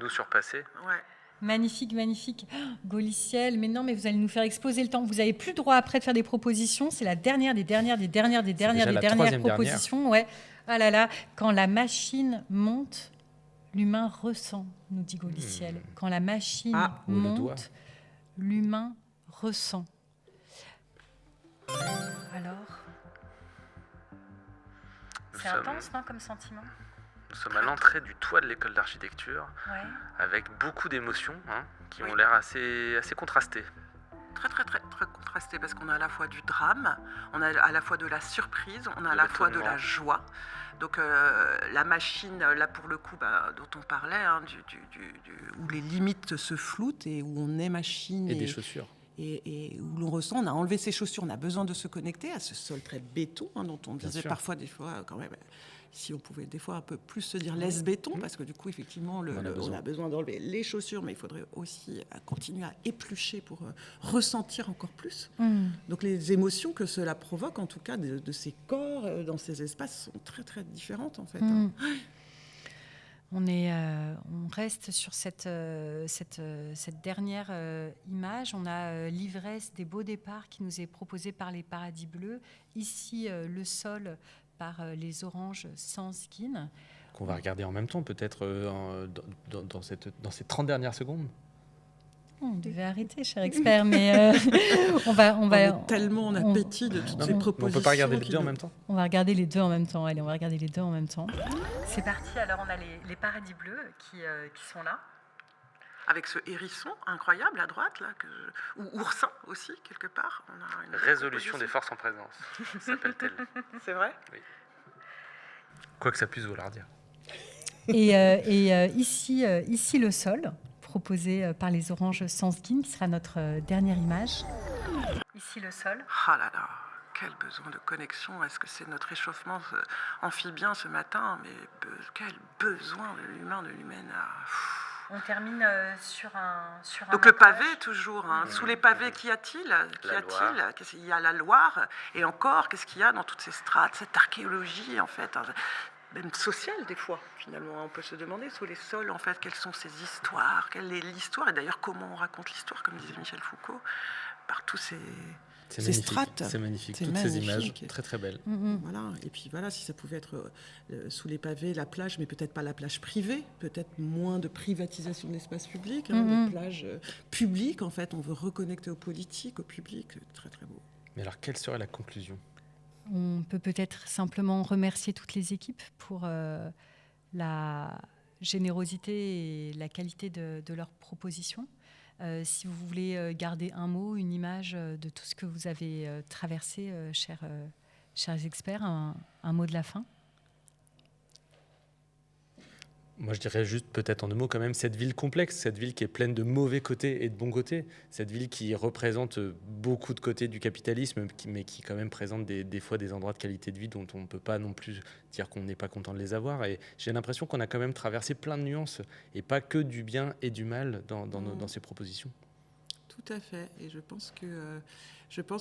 nous surpasser. Ouais. Magnifique, magnifique. Gauliciel, mais non, mais vous allez nous faire exploser le temps. Vous n'avez plus le droit après de faire des propositions. C'est la dernière des dernières propositions. Ouais. Ah là là, quand la machine monte, l'humain ressent, nous dit Gauliciel. Quand la machine monte, l'humain ressent. Alors, c'est intense, non, comme sentiment? Nous sommes à l'entrée du toit de l'école d'architecture, avec beaucoup d'émotions qui ont l'air assez contrastées. Très, très, très, très contrasté parce qu'on a à la fois du drame, on a à la fois de la surprise, on a à la fois de la joie. Donc la machine, là pour le coup, dont on parlait, où les limites se floutent et où on est machine. Et des chaussures. Et où l'on ressent, on a enlevé ses chaussures, on a besoin de se connecter à ce sol très béton, dont on disait parfois, des fois, quand même, si on pouvait des fois un peu plus se dire laisse béton, parce que du coup, effectivement, on a besoin d'enlever les chaussures, mais il faudrait aussi continuer à éplucher pour ressentir encore plus. Donc les émotions que cela provoque, en tout cas, de ces corps dans ces espaces, sont très, très différentes, en fait. On reste sur cette dernière image. On a l'ivresse des beaux départs qui nous est proposée par les paradis bleus. Ici, le sol par les oranges sans skin. Qu'on va regarder en même temps, peut-être dans ces 30 dernières secondes. On devait arrêter, cher expert, mais on est tellement en appétit de toutes ces propositions. On ne peut pas regarder les deux en même temps. On va regarder les deux en même temps. Allez, on va regarder les deux en même temps. C'est parti. Alors, on a les paradis bleus qui sont là. Avec ce hérisson incroyable à droite, là, ou oursin aussi, quelque part. On a une Résolution des forces en présence, s'appelle-t-elle. C'est vrai? Oui. Quoi que ça puisse vouloir dire. Et ici, le sol, proposé par les oranges sans skin, qui sera notre dernière image. Ici, le sol. Ah là là, quel besoin de connexion. Est-ce que c'est notre échauffement amphibien ce matin? Mais quel besoin de l'humain, de l'humaine. On termine sur un Donc le pavé, toujours. Sous les pavés, qu'y a-t-il? Il y a la Loire. Et encore, qu'est-ce qu'il y a dans toutes ces strates, cette archéologie, en fait, même sociale, des fois, finalement. On peut se demander, sous les sols, en fait, quelles sont ces histoires? Quelle est l'histoire? Et d'ailleurs, comment on raconte l'histoire, comme disait Michel Foucault, par tous ces strates. C'est magnifique, toutes ces images, très très belles. Voilà. Et puis voilà, si ça pouvait être sous les pavés, la plage, mais peut-être pas la plage privée, peut-être moins de privatisation de l'espace public, des plages publiques, en fait, on veut reconnecter au politique, au public, très très beau. Mais alors, quelle serait la conclusion? On peut peut-être simplement remercier toutes les équipes pour la générosité et la qualité de leurs propositions. Si vous voulez garder un mot, une image de tout ce que vous avez traversé, chers experts, un mot de la fin? Moi, je dirais juste peut-être en 2 mots quand même, cette ville complexe, cette ville qui est pleine de mauvais côtés et de bons côtés, cette ville qui représente beaucoup de côtés du capitalisme, mais qui quand même présente des fois des endroits de qualité de vie dont on ne peut pas non plus dire qu'on n'est pas content de les avoir. Et j'ai l'impression qu'on a quand même traversé plein de nuances et pas que du bien et du mal dans ces propositions. Tout à fait. Et je pense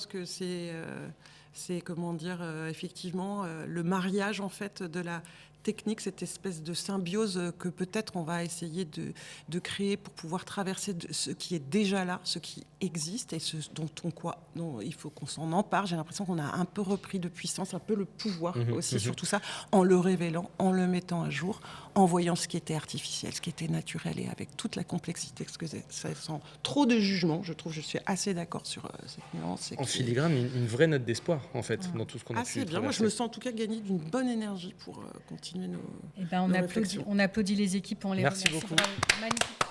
que c'est comment dire, effectivement, le mariage en fait de la technique, cette espèce de symbiose que peut-être on va essayer de créer pour pouvoir traverser ce qui est déjà là, ce qui existe et ce dont il faut qu'on s'en empare. J'ai l'impression qu'on a un peu repris de puissance, un peu le pouvoir aussi sur tout ça, en le révélant, en le mettant à jour, en voyant ce qui était artificiel, ce qui était naturel et avec toute la complexité, parce que ça sent trop de jugement. Je suis assez d'accord sur cette nuance. En filigrane, une vraie note d'espoir, en fait, dans tout ce qu'on a pu c'est bien. Moi, je me sens en tout cas gagner d'une bonne énergie pour continuer nos on applaudit les équipes, on les Merci remercie. beaucoup. Bravo. Magnifique.